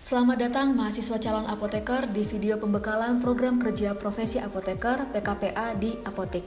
Selamat datang mahasiswa calon apoteker di video pembekalan program kerja profesi apoteker PKPA di Apotik.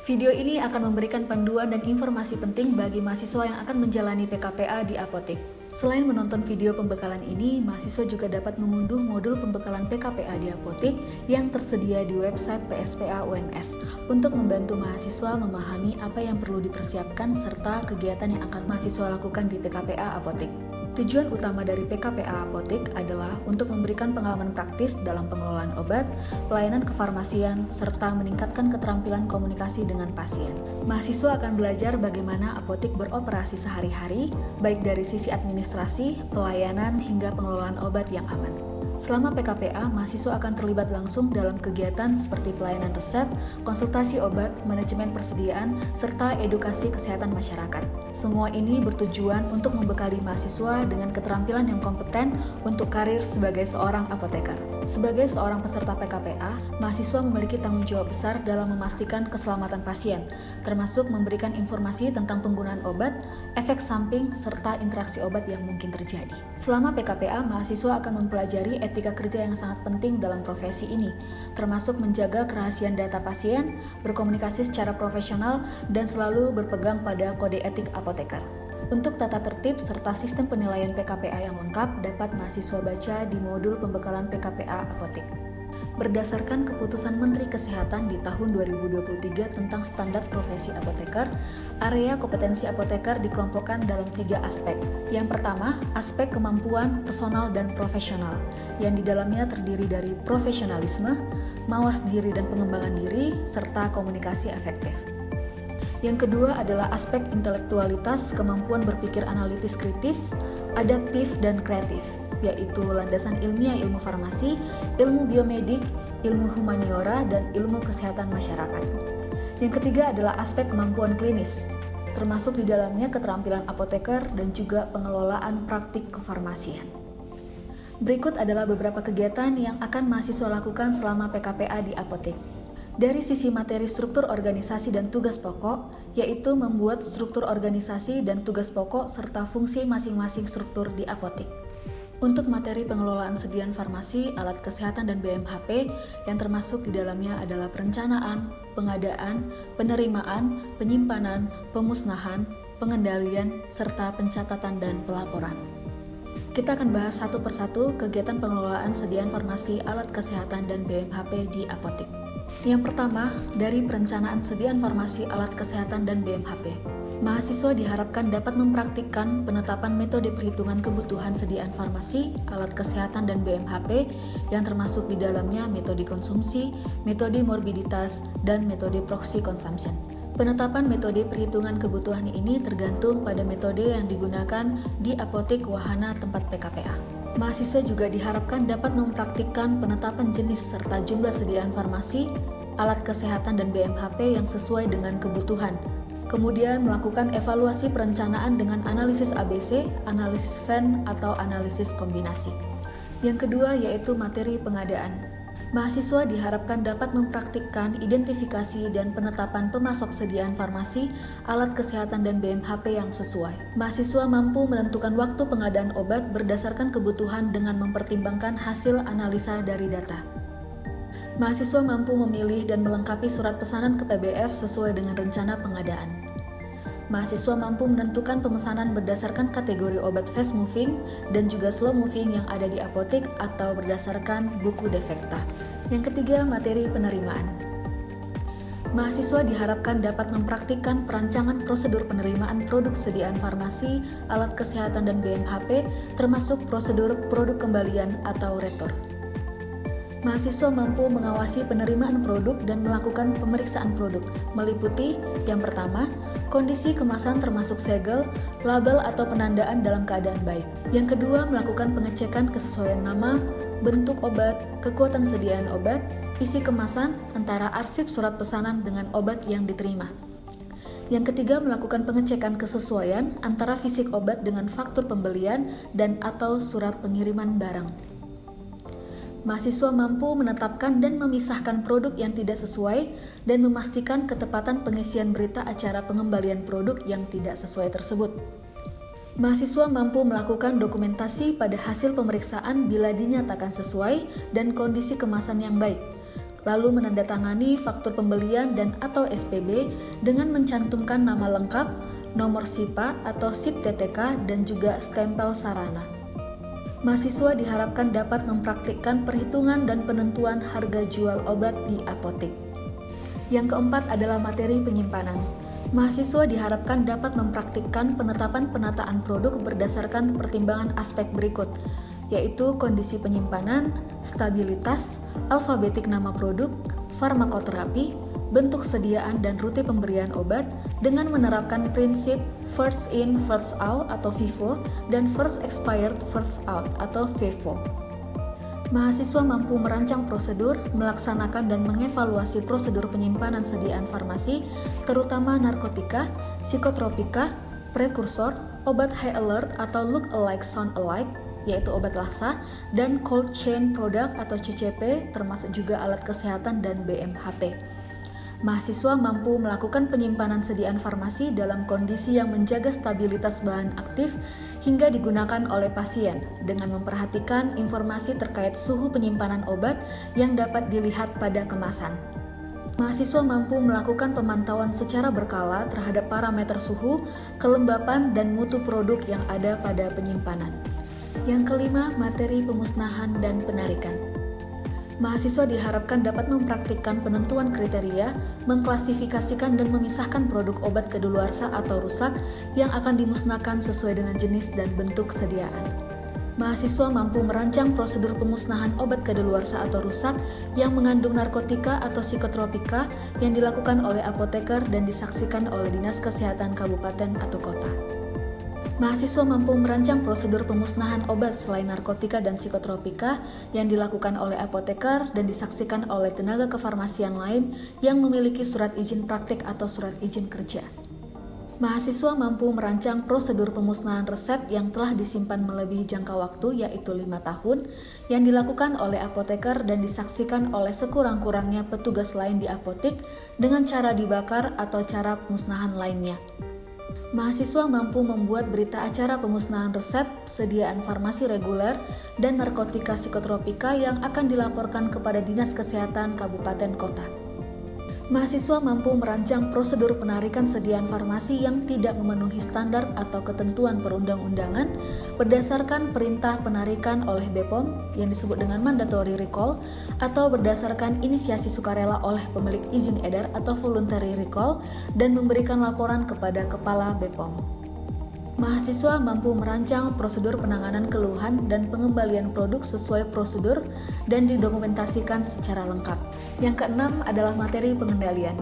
Video ini akan memberikan panduan dan informasi penting bagi mahasiswa yang akan menjalani PKPA di Apotik. Selain menonton video pembekalan ini, mahasiswa juga dapat mengunduh modul pembekalan PKPA di Apotik yang tersedia di website PSPA UNS untuk membantu mahasiswa memahami apa yang perlu dipersiapkan serta kegiatan yang akan mahasiswa lakukan di PKPA Apotik. Tujuan utama dari PKPA Apotik adalah untuk memberikan pengalaman praktis dalam pengelolaan obat, pelayanan kefarmasian, serta meningkatkan keterampilan komunikasi dengan pasien. Mahasiswa akan belajar bagaimana apotik beroperasi sehari-hari, baik dari sisi administrasi, pelayanan, hingga pengelolaan obat yang aman. Selama PKPA, mahasiswa akan terlibat langsung dalam kegiatan seperti pelayanan resep, konsultasi obat, manajemen persediaan, serta edukasi kesehatan masyarakat. Semua ini bertujuan untuk membekali mahasiswa dengan keterampilan yang kompeten untuk karir sebagai seorang apoteker. Sebagai seorang peserta PKPA, mahasiswa memiliki tanggung jawab besar dalam memastikan keselamatan pasien, termasuk memberikan informasi tentang penggunaan obat, efek samping, serta interaksi obat yang mungkin terjadi. Selama PKPA, mahasiswa akan mempelajari etika kerja yang sangat penting dalam profesi ini, termasuk menjaga kerahasiaan data pasien, berkomunikasi secara profesional, dan selalu berpegang pada kode etik apoteker. Untuk tata tertib serta sistem penilaian PKPA yang lengkap dapat mahasiswa baca di modul pembekalan PKPA Apotik. Berdasarkan keputusan Menteri Kesehatan di tahun 2023 tentang standar profesi apoteker, area kompetensi apoteker dikelompokkan dalam 3 aspek. Yang pertama, aspek kemampuan personal dan profesional, yang di dalamnya terdiri dari profesionalisme, mawas diri dan pengembangan diri, serta komunikasi efektif. Yang kedua adalah aspek intelektualitas, kemampuan berpikir analitis kritis, adaptif, dan kreatif, yaitu landasan ilmiah ilmu farmasi, ilmu biomedik, ilmu humaniora, dan ilmu kesehatan masyarakat. Yang ketiga adalah aspek kemampuan klinis, termasuk di dalamnya keterampilan apoteker dan juga pengelolaan praktik kefarmasian. Berikut adalah beberapa kegiatan yang akan mahasiswa lakukan selama PKPA di Apotik. Dari sisi materi struktur organisasi dan tugas pokok, yaitu membuat struktur organisasi dan tugas pokok serta fungsi masing-masing struktur di apotik. Untuk materi pengelolaan sediaan farmasi, alat kesehatan dan BMHP, yang termasuk di dalamnya adalah perencanaan, pengadaan, penerimaan, penyimpanan, pemusnahan, pengendalian, serta pencatatan dan pelaporan. Kita akan bahas satu persatu kegiatan pengelolaan sediaan farmasi, alat kesehatan, dan BMHP di apotik. Yang pertama, dari perencanaan sediaan farmasi, alat kesehatan, dan BMHP. Mahasiswa diharapkan dapat mempraktikkan penetapan metode perhitungan kebutuhan sediaan farmasi, alat kesehatan, dan BMHP yang termasuk di dalamnya metode konsumsi, metode morbiditas, dan metode proxy consumption. Penetapan metode perhitungan kebutuhan ini tergantung pada metode yang digunakan di apotik wahana tempat PKPA. Mahasiswa juga diharapkan dapat mempraktikkan penetapan jenis serta jumlah sediaan farmasi, alat kesehatan, dan BMHP yang sesuai dengan kebutuhan. Kemudian melakukan evaluasi perencanaan dengan analisis ABC, analisis Venn, atau analisis kombinasi. Yang kedua yaitu materi pengadaan. Mahasiswa diharapkan dapat mempraktikkan identifikasi dan penetapan pemasok sediaan farmasi, alat kesehatan, dan BMHP yang sesuai. Mahasiswa mampu menentukan waktu pengadaan obat berdasarkan kebutuhan dengan mempertimbangkan hasil analisa dari data. Mahasiswa mampu memilih dan melengkapi surat pesanan ke PBF sesuai dengan rencana pengadaan. Mahasiswa mampu menentukan pemesanan berdasarkan kategori obat fast moving dan juga slow moving yang ada di apotik atau berdasarkan buku defekta. Yang ketiga, materi penerimaan. Mahasiswa diharapkan dapat mempraktikkan perancangan prosedur penerimaan produk sediaan farmasi, alat kesehatan, dan BMHP, termasuk prosedur produk kembalian atau retur. Mahasiswa mampu mengawasi penerimaan produk dan melakukan pemeriksaan produk, meliputi yang pertama, kondisi kemasan termasuk segel, label atau penandaan dalam keadaan baik. Yang kedua, melakukan pengecekan kesesuaian nama, bentuk obat, kekuatan sediaan obat, isi kemasan, antara arsip surat pesanan dengan obat yang diterima. Yang ketiga, melakukan pengecekan kesesuaian antara fisik obat dengan faktur pembelian dan atau surat pengiriman barang. Mahasiswa mampu menetapkan dan memisahkan produk yang tidak sesuai dan memastikan ketepatan pengisian berita acara pengembalian produk yang tidak sesuai tersebut. Mahasiswa mampu melakukan dokumentasi pada hasil pemeriksaan bila dinyatakan sesuai dan kondisi kemasan yang baik, lalu menandatangani faktur pembelian dan atau SPB dengan mencantumkan nama lengkap, nomor SIPA atau SIP TTK, dan juga stempel sarana. Mahasiswa diharapkan dapat mempraktikkan perhitungan dan penentuan harga jual obat di apotek. Yang keempat adalah materi penyimpanan. Mahasiswa diharapkan dapat mempraktikkan penetapan penataan produk berdasarkan pertimbangan aspek berikut, yaitu kondisi penyimpanan, stabilitas, alfabetik nama produk, farmakoterapi, bentuk sediaan dan rute pemberian obat dengan menerapkan prinsip first in, first out atau FIFO dan first expired, first out atau FEFO. Mahasiswa mampu merancang prosedur, melaksanakan dan mengevaluasi prosedur penyimpanan sediaan farmasi, terutama narkotika, psikotropika, prekursor, obat high alert atau look alike sound alike, yaitu obat lasa, dan cold chain product atau CCP, termasuk juga alat kesehatan dan BMHP. Mahasiswa mampu melakukan penyimpanan sediaan farmasi dalam kondisi yang menjaga stabilitas bahan aktif hingga digunakan oleh pasien dengan memperhatikan informasi terkait suhu penyimpanan obat yang dapat dilihat pada kemasan. Mahasiswa mampu melakukan pemantauan secara berkala terhadap parameter suhu, kelembapan, dan mutu produk yang ada pada penyimpanan. Yang kelima, materi pemusnahan dan penarikan. Mahasiswa diharapkan dapat mempraktikkan penentuan kriteria, mengklasifikasikan dan memisahkan produk obat kadaluarsa atau rusak yang akan dimusnahkan sesuai dengan jenis dan bentuk sediaan. Mahasiswa mampu merancang prosedur pemusnahan obat kadaluarsa atau rusak yang mengandung narkotika atau psikotropika yang dilakukan oleh apoteker dan disaksikan oleh Dinas Kesehatan Kabupaten atau Kota. Mahasiswa mampu merancang prosedur pemusnahan obat selain narkotika dan psikotropika yang dilakukan oleh apoteker dan disaksikan oleh tenaga kefarmasian lain yang memiliki surat izin praktik atau surat izin kerja. Mahasiswa mampu merancang prosedur pemusnahan resep yang telah disimpan melebihi jangka waktu yaitu 5 tahun yang dilakukan oleh apoteker dan disaksikan oleh sekurang-kurangnya petugas lain di apotek dengan cara dibakar atau cara pemusnahan lainnya. Mahasiswa mampu membuat berita acara pemusnahan resep, sediaan farmasi reguler, dan narkotika psikotropika yang akan dilaporkan kepada Dinas Kesehatan Kabupaten Kota. Mahasiswa mampu merancang prosedur penarikan sediaan farmasi yang tidak memenuhi standar atau ketentuan perundang-undangan berdasarkan perintah penarikan oleh BPOM yang disebut dengan mandatory recall atau berdasarkan inisiasi sukarela oleh pemilik izin edar atau voluntary recall dan memberikan laporan kepada Kepala BPOM. Mahasiswa mampu merancang prosedur penanganan keluhan dan pengembalian produk sesuai prosedur dan didokumentasikan secara lengkap. Yang keenam adalah materi pengendalian.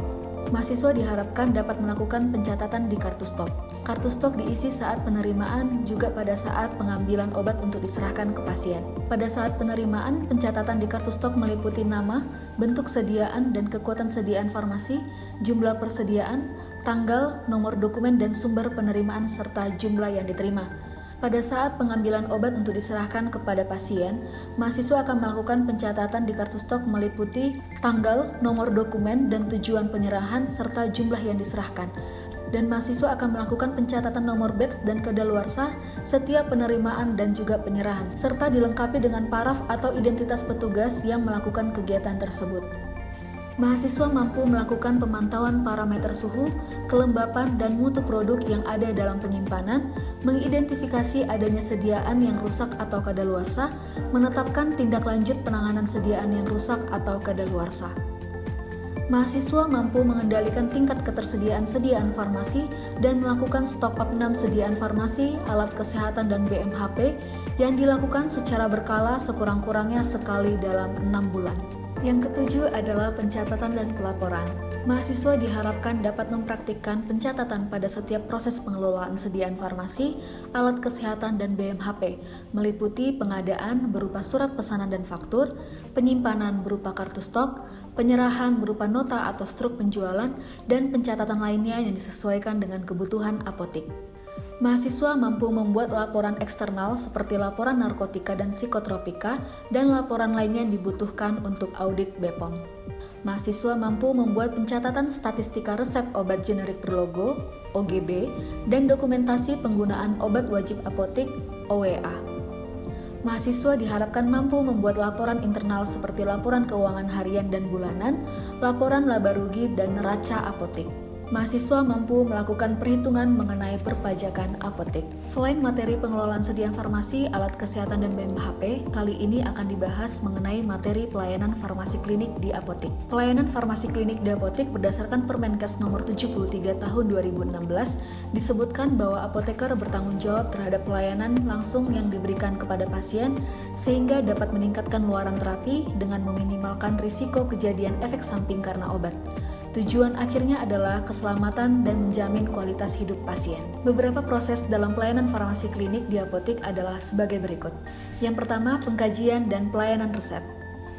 Mahasiswa diharapkan dapat melakukan pencatatan di kartu stok. Kartu stok diisi saat penerimaan juga pada saat pengambilan obat untuk diserahkan ke pasien. Pada saat penerimaan, pencatatan di kartu stok meliputi nama, bentuk sediaan dan kekuatan sediaan farmasi, jumlah persediaan, tanggal, nomor dokumen dan sumber penerimaan serta jumlah yang diterima. Pada saat pengambilan obat untuk diserahkan kepada pasien, mahasiswa akan melakukan pencatatan di kartu stok meliputi tanggal, nomor dokumen, dan tujuan penyerahan serta jumlah yang diserahkan. Dan mahasiswa akan melakukan pencatatan nomor batch dan kadaluarsa setiap penerimaan dan juga penyerahan, serta dilengkapi dengan paraf atau identitas petugas yang melakukan kegiatan tersebut. Mahasiswa mampu melakukan pemantauan parameter suhu, kelembapan, dan mutu produk yang ada dalam penyimpanan, mengidentifikasi adanya sediaan yang rusak atau kadaluarsa, menetapkan tindak lanjut penanganan sediaan yang rusak atau kadaluarsa. Mahasiswa mampu mengendalikan tingkat ketersediaan sediaan farmasi dan melakukan stok opnam sediaan farmasi, alat kesehatan, dan BMHP yang dilakukan secara berkala sekurang-kurangnya sekali dalam 6 bulan. Yang ketujuh adalah pencatatan dan pelaporan. Mahasiswa diharapkan dapat mempraktikkan pencatatan pada setiap proses pengelolaan sediaan farmasi, alat kesehatan, dan BMHP, meliputi pengadaan berupa surat pesanan dan faktur, penyimpanan berupa kartu stok, penyerahan berupa nota atau struk penjualan, dan pencatatan lainnya yang disesuaikan dengan kebutuhan apotek. Mahasiswa mampu membuat laporan eksternal seperti laporan narkotika dan psikotropika dan laporan lainnya yang dibutuhkan untuk audit BPOM. Mahasiswa mampu membuat pencatatan statistika resep obat generik berlogo, OGB, dan dokumentasi penggunaan obat wajib apotik OWA. Mahasiswa diharapkan mampu membuat laporan internal seperti laporan keuangan harian dan bulanan, laporan laba rugi, dan neraca apotik. Mahasiswa mampu melakukan perhitungan mengenai perpajakan apotek. Selain materi pengelolaan sediaan farmasi, alat kesehatan, dan BMHP, kali ini akan dibahas mengenai materi pelayanan farmasi klinik di apotek. Pelayanan farmasi klinik di apotek berdasarkan Permenkes nomor 73 tahun 2016 disebutkan bahwa apoteker bertanggung jawab terhadap pelayanan langsung yang diberikan kepada pasien sehingga dapat meningkatkan luaran terapi dengan meminimalkan risiko kejadian efek samping karena obat. Tujuan akhirnya adalah keselamatan dan menjamin kualitas hidup pasien. Beberapa proses dalam pelayanan farmasi klinik di apotek adalah sebagai berikut. Yang pertama, pengkajian dan pelayanan resep.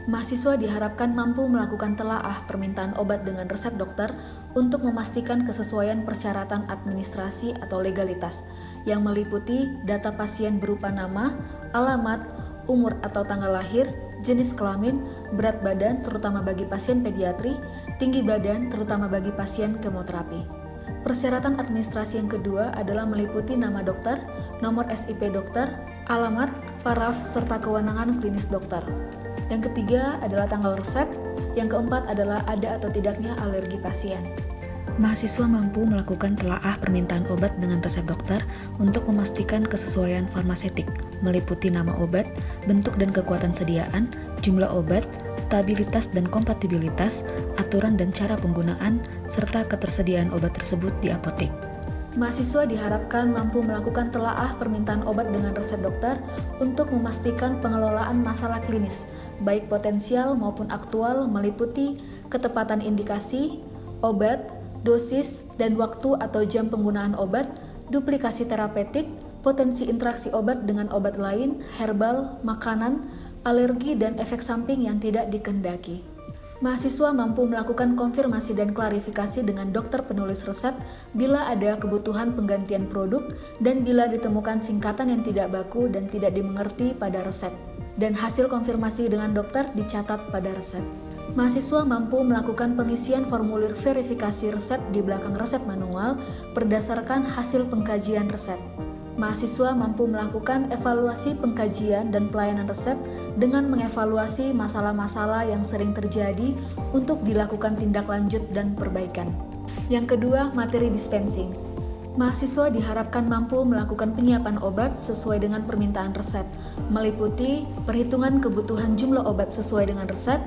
Mahasiswa diharapkan mampu melakukan telaah permintaan obat dengan resep dokter untuk memastikan kesesuaian persyaratan administrasi atau legalitas yang meliputi data pasien berupa nama, alamat, umur atau tanggal lahir, jenis kelamin, berat badan terutama bagi pasien pediatri, tinggi badan terutama bagi pasien kemoterapi. Persyaratan administrasi yang kedua adalah meliputi nama dokter, nomor SIP dokter, alamat, paraf, serta kewenangan klinis dokter. Yang ketiga adalah tanggal resep, yang keempat adalah ada atau tidaknya alergi pasien. Mahasiswa mampu melakukan telaah permintaan obat dengan resep dokter untuk memastikan kesesuaian farmaseutik, meliputi nama obat, bentuk dan kekuatan sediaan, jumlah obat, stabilitas dan kompatibilitas, aturan dan cara penggunaan, serta ketersediaan obat tersebut di apotek. Mahasiswa diharapkan mampu melakukan telaah permintaan obat dengan resep dokter untuk memastikan pengelolaan masalah klinis, baik potensial maupun aktual, meliputi ketepatan indikasi, obat, dosis, dan waktu atau jam penggunaan obat, duplikasi terapeutik, potensi interaksi obat dengan obat lain, herbal, makanan, alergi, dan efek samping yang tidak dikehendaki. Mahasiswa mampu melakukan konfirmasi dan klarifikasi dengan dokter penulis resep bila ada kebutuhan penggantian produk dan bila ditemukan singkatan yang tidak baku dan tidak dimengerti pada resep. Dan hasil konfirmasi dengan dokter dicatat pada resep. Mahasiswa mampu melakukan pengisian formulir verifikasi resep di belakang resep manual berdasarkan hasil pengkajian resep. Mahasiswa mampu melakukan evaluasi pengkajian dan pelayanan resep dengan mengevaluasi masalah-masalah yang sering terjadi untuk dilakukan tindak lanjut dan perbaikan. Yang kedua, materi dispensing. Mahasiswa diharapkan mampu melakukan penyiapan obat sesuai dengan permintaan resep, meliputi perhitungan kebutuhan jumlah obat sesuai dengan resep,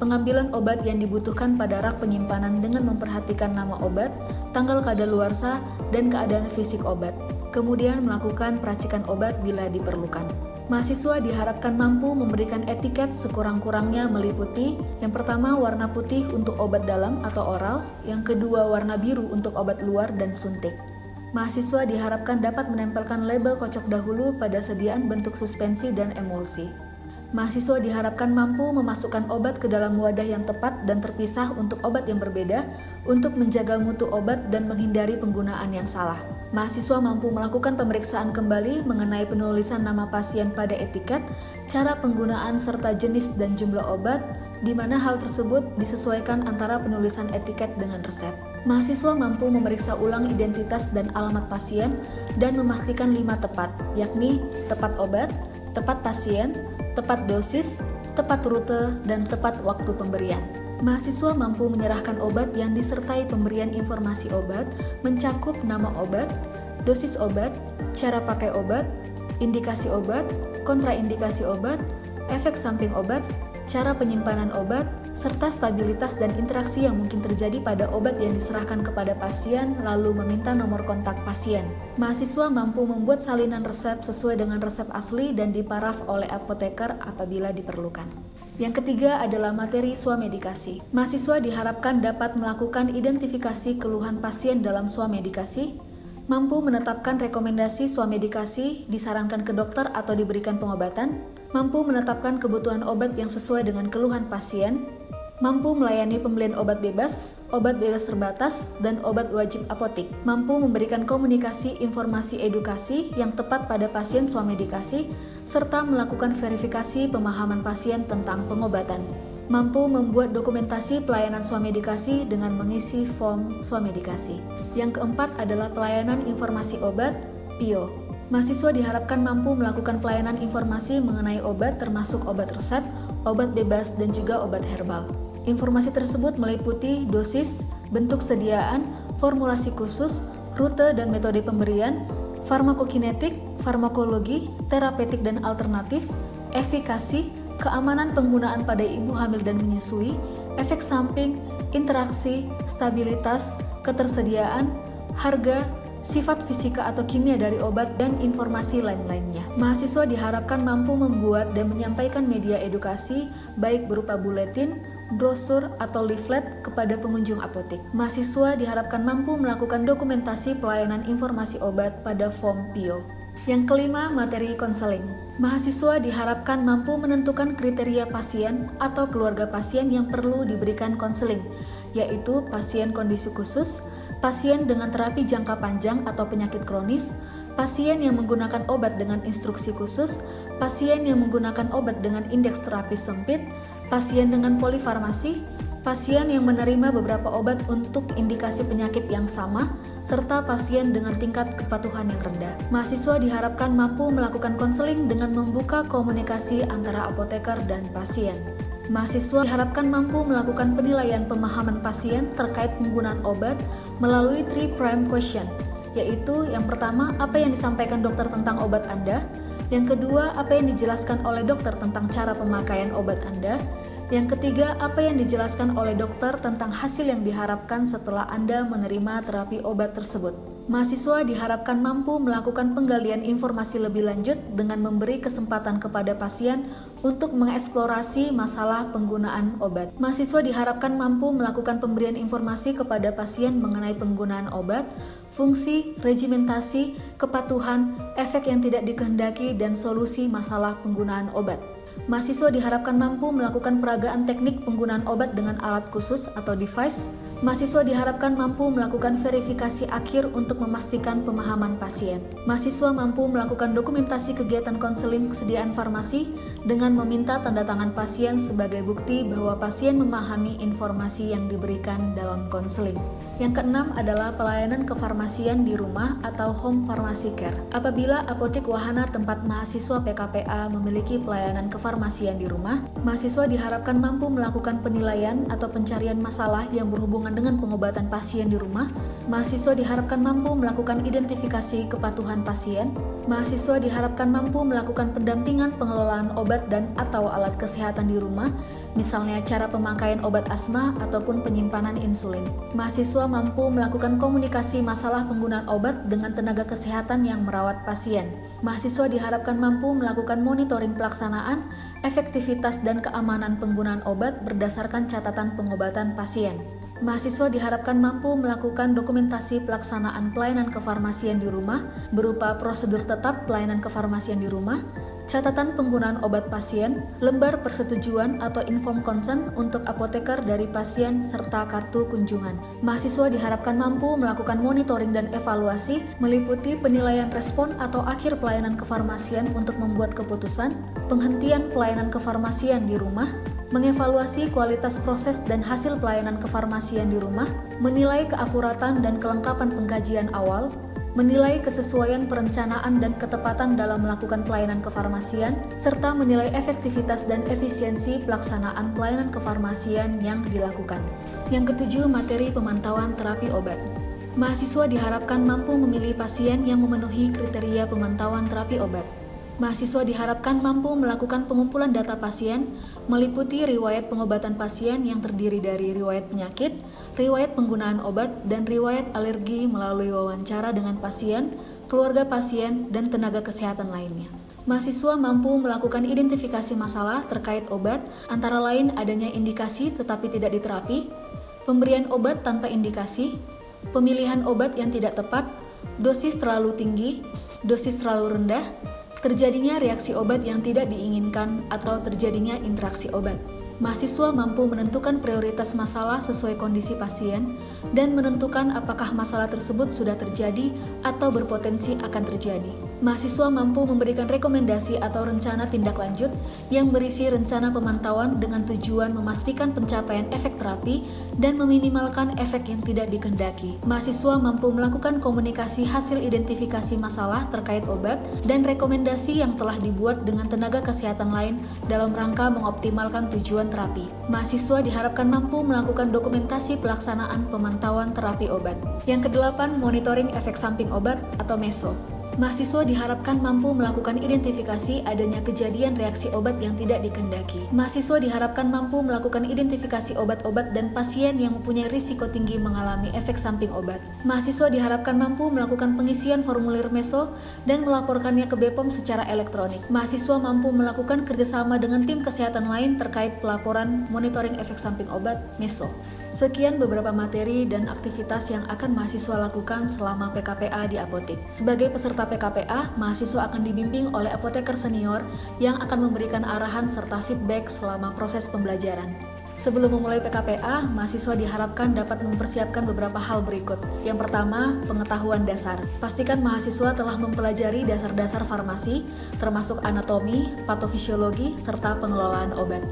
pengambilan obat yang dibutuhkan pada rak penyimpanan dengan memperhatikan nama obat, tanggal kadaluarsa, dan keadaan fisik obat. Kemudian melakukan peracikan obat bila diperlukan. Mahasiswa diharapkan mampu memberikan etiket sekurang-kurangnya meliputi yang pertama warna putih untuk obat dalam atau oral, yang kedua warna biru untuk obat luar dan suntik. Mahasiswa diharapkan dapat menempelkan label kocok dahulu pada sediaan bentuk suspensi dan emulsi. Mahasiswa diharapkan mampu memasukkan obat ke dalam wadah yang tepat dan terpisah untuk obat yang berbeda untuk menjaga mutu obat dan menghindari penggunaan yang salah. Mahasiswa mampu melakukan pemeriksaan kembali mengenai penulisan nama pasien pada etiket, cara penggunaan serta jenis dan jumlah obat, di mana hal tersebut disesuaikan antara penulisan etiket dengan resep. Mahasiswa mampu memeriksa ulang identitas dan alamat pasien dan memastikan 5 tepat, yakni tepat obat, tepat pasien, tepat dosis, tepat rute, dan tepat waktu pemberian. Mahasiswa mampu menyerahkan obat yang disertai pemberian informasi obat, mencakup nama obat, dosis obat, cara pakai obat, indikasi obat, kontraindikasi obat, efek samping obat, cara penyimpanan obat, serta stabilitas dan interaksi yang mungkin terjadi pada obat yang diserahkan kepada pasien, lalu meminta nomor kontak pasien. Mahasiswa mampu membuat salinan resep sesuai dengan resep asli dan diparaf oleh apoteker apabila diperlukan. Yang ketiga adalah materi swamedikasi. Mahasiswa diharapkan dapat melakukan identifikasi keluhan pasien dalam swamedikasi, mampu menetapkan rekomendasi swamedikasi, disarankan ke dokter atau diberikan pengobatan, mampu menetapkan kebutuhan obat yang sesuai dengan keluhan pasien, mampu melayani pembelian obat bebas terbatas, dan obat wajib apotik, mampu memberikan komunikasi informasi edukasi yang tepat pada pasien swamedikasi, serta melakukan verifikasi pemahaman pasien tentang pengobatan. mampu membuat dokumentasi pelayanan swamedikasi dengan mengisi form swamedikasi. Yang keempat adalah pelayanan informasi obat, PIO. Mahasiswa diharapkan mampu melakukan pelayanan informasi mengenai obat termasuk obat resep, obat bebas, dan juga obat herbal. Informasi tersebut meliputi dosis, bentuk sediaan, formulasi khusus, rute dan metode pemberian, farmakokinetik, farmakologi, terapeutik dan alternatif, efikasi, keamanan penggunaan pada ibu hamil dan menyusui, efek samping, interaksi, stabilitas, ketersediaan, harga, sifat fisika atau kimia dari obat, dan informasi lain-lainnya. Mahasiswa diharapkan mampu membuat dan menyampaikan media edukasi, baik berupa buletin, brosur, atau leaflet kepada pengunjung apotek. Mahasiswa diharapkan mampu melakukan dokumentasi pelayanan informasi obat pada form PIO. Yang kelima, materi konseling. Mahasiswa diharapkan mampu menentukan kriteria pasien atau keluarga pasien yang perlu diberikan konseling, yaitu pasien kondisi khusus, pasien dengan terapi jangka panjang atau penyakit kronis, pasien yang menggunakan obat dengan instruksi khusus, pasien yang menggunakan obat dengan indeks terapi sempit, pasien dengan polifarmasi, pasien yang menerima beberapa obat untuk indikasi penyakit yang sama, serta pasien dengan tingkat kepatuhan yang rendah. Mahasiswa diharapkan mampu melakukan konseling dengan membuka komunikasi antara apoteker dan pasien. Mahasiswa diharapkan mampu melakukan penilaian pemahaman pasien terkait penggunaan obat melalui 3 prime question, yaitu yang pertama, apa yang disampaikan dokter tentang obat Anda, yang kedua, apa yang dijelaskan oleh dokter tentang cara pemakaian obat Anda, yang ketiga, apa yang dijelaskan oleh dokter tentang hasil yang diharapkan setelah Anda menerima terapi obat tersebut. Mahasiswa diharapkan mampu melakukan penggalian informasi lebih lanjut dengan memberi kesempatan kepada pasien untuk mengeksplorasi masalah penggunaan obat. Mahasiswa diharapkan mampu melakukan pemberian informasi kepada pasien mengenai penggunaan obat, fungsi, regimentasi, kepatuhan, efek yang tidak dikehendaki, dan solusi masalah penggunaan obat. Mahasiswa diharapkan mampu melakukan peragaan teknik penggunaan obat dengan alat khusus atau device. Mahasiswa diharapkan mampu melakukan verifikasi akhir untuk memastikan pemahaman pasien. Mahasiswa mampu melakukan dokumentasi kegiatan konseling kesediaan farmasi dengan meminta tanda tangan pasien sebagai bukti bahwa pasien memahami informasi yang diberikan dalam konseling. Yang keenam adalah pelayanan kefarmasian di rumah atau home pharmacy care. Apabila apotek wahana tempat mahasiswa PKPA memiliki pelayanan kefarmasian di rumah, mahasiswa diharapkan mampu melakukan penilaian atau pencarian masalah yang berhubungan dengan pengobatan pasien di rumah. Mahasiswa diharapkan mampu melakukan identifikasi kepatuhan pasien. Mahasiswa diharapkan mampu melakukan pendampingan pengelolaan obat dan atau alat kesehatan di rumah, misalnya cara pemakaian obat asma ataupun penyimpanan insulin. Mahasiswa mampu melakukan komunikasi masalah penggunaan obat dengan tenaga kesehatan yang merawat pasien. Mahasiswa diharapkan mampu melakukan monitoring pelaksanaan, efektivitas, dan keamanan penggunaan obat berdasarkan catatan pengobatan pasien. Mahasiswa diharapkan mampu melakukan dokumentasi pelaksanaan pelayanan kefarmasian di rumah berupa prosedur tetap pelayanan kefarmasian di rumah, catatan penggunaan obat pasien, lembar persetujuan atau informed consent untuk apoteker dari pasien, serta kartu kunjungan. Mahasiswa diharapkan mampu melakukan monitoring dan evaluasi meliputi penilaian respon atau akhir pelayanan kefarmasian untuk membuat keputusan, penghentian pelayanan kefarmasian di rumah, mengevaluasi kualitas proses dan hasil pelayanan kefarmasian di rumah, menilai keakuratan dan kelengkapan pengkajian awal, menilai kesesuaian perencanaan dan ketepatan dalam melakukan pelayanan kefarmasian, serta menilai efektivitas dan efisiensi pelaksanaan pelayanan kefarmasian yang dilakukan. Yang ketujuh, materi pemantauan terapi obat. Mahasiswa diharapkan mampu memilih pasien yang memenuhi kriteria pemantauan terapi obat. Mahasiswa diharapkan mampu melakukan pengumpulan data pasien, meliputi riwayat pengobatan pasien yang terdiri dari riwayat penyakit, riwayat penggunaan obat, dan riwayat alergi melalui wawancara dengan pasien, keluarga pasien, dan tenaga kesehatan lainnya. Mahasiswa mampu melakukan identifikasi masalah terkait obat, antara lain adanya indikasi tetapi tidak diterapi, pemberian obat tanpa indikasi, pemilihan obat yang tidak tepat, dosis terlalu tinggi, dosis terlalu rendah, terjadinya reaksi obat yang tidak diinginkan, atau terjadinya interaksi obat. Mahasiswa mampu menentukan prioritas masalah sesuai kondisi pasien dan menentukan apakah masalah tersebut sudah terjadi atau berpotensi akan terjadi. Mahasiswa mampu memberikan rekomendasi atau rencana tindak lanjut yang berisi rencana pemantauan dengan tujuan memastikan pencapaian efek terapi dan meminimalkan efek yang tidak dikehendaki. Mahasiswa mampu melakukan komunikasi hasil identifikasi masalah terkait obat dan rekomendasi yang telah dibuat dengan tenaga kesehatan lain dalam rangka mengoptimalkan tujuan terapi. Mahasiswa diharapkan mampu melakukan dokumentasi pelaksanaan pemantauan terapi obat. Yang kedelapan, monitoring efek samping obat atau MESO. Mahasiswa diharapkan mampu melakukan identifikasi adanya kejadian reaksi obat yang tidak dikehendaki. Mahasiswa diharapkan mampu melakukan identifikasi obat-obat dan pasien yang mempunyai risiko tinggi mengalami efek samping obat. Mahasiswa diharapkan mampu melakukan pengisian formulir MESO dan melaporkannya ke BPOM secara elektronik. Mahasiswa mampu melakukan kerjasama dengan tim kesehatan lain terkait pelaporan monitoring efek samping obat MESO. Sekian beberapa materi dan aktivitas yang akan mahasiswa lakukan selama PKPA di apotek. Sebagai peserta PKPA, mahasiswa akan dibimbing oleh apoteker senior yang akan memberikan arahan serta feedback selama proses pembelajaran. Sebelum memulai PKPA, mahasiswa diharapkan dapat mempersiapkan beberapa hal berikut. Yang pertama, pengetahuan dasar. Pastikan mahasiswa telah mempelajari dasar-dasar farmasi, termasuk anatomi, patofisiologi, serta pengelolaan obat.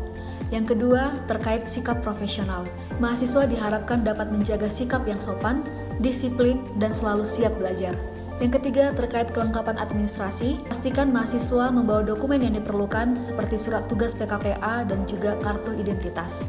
Yang kedua, terkait sikap profesional. Mahasiswa diharapkan dapat menjaga sikap yang sopan, disiplin, dan selalu siap belajar. Yang ketiga, terkait kelengkapan administrasi. Pastikan mahasiswa membawa dokumen yang diperlukan seperti surat tugas PKPA dan juga kartu identitas.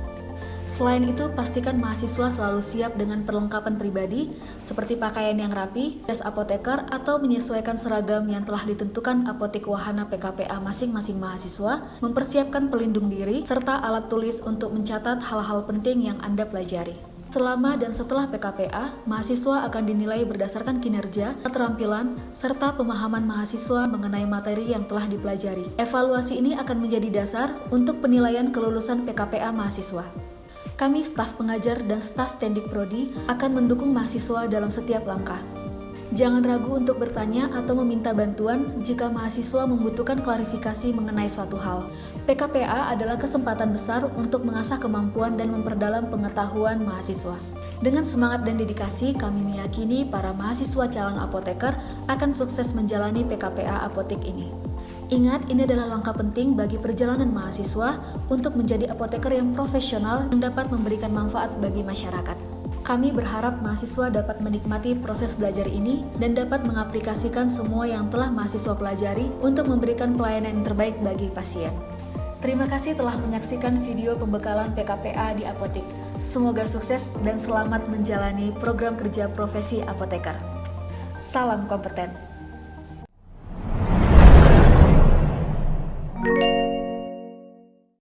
Selain itu, pastikan mahasiswa selalu siap dengan perlengkapan pribadi seperti pakaian yang rapi, jas apoteker, atau menyesuaikan seragam yang telah ditentukan apotek wahana PKPA masing-masing mahasiswa, mempersiapkan pelindung diri, serta alat tulis untuk mencatat hal-hal penting yang Anda pelajari. Selama dan setelah PKPA, mahasiswa akan dinilai berdasarkan kinerja, keterampilan, serta pemahaman mahasiswa mengenai materi yang telah dipelajari. Evaluasi ini akan menjadi dasar untuk penilaian kelulusan PKPA mahasiswa. Kami, staf pengajar dan staf Tendik Prodi, akan mendukung mahasiswa dalam setiap langkah. Jangan ragu untuk bertanya atau meminta bantuan jika mahasiswa membutuhkan klarifikasi mengenai suatu hal. PKPA adalah kesempatan besar untuk mengasah kemampuan dan memperdalam pengetahuan mahasiswa. Dengan semangat dan dedikasi, kami meyakini para mahasiswa calon apoteker akan sukses menjalani PKPA apotek ini. Ingat, ini adalah langkah penting bagi perjalanan mahasiswa untuk menjadi apoteker yang profesional yang dapat memberikan manfaat bagi masyarakat. Kami berharap mahasiswa dapat menikmati proses belajar ini dan dapat mengaplikasikan semua yang telah mahasiswa pelajari untuk memberikan pelayanan yang terbaik bagi pasien. Terima kasih telah menyaksikan video pembekalan PKPA di apotek. Semoga sukses dan selamat menjalani program kerja profesi apoteker. Salam kompeten.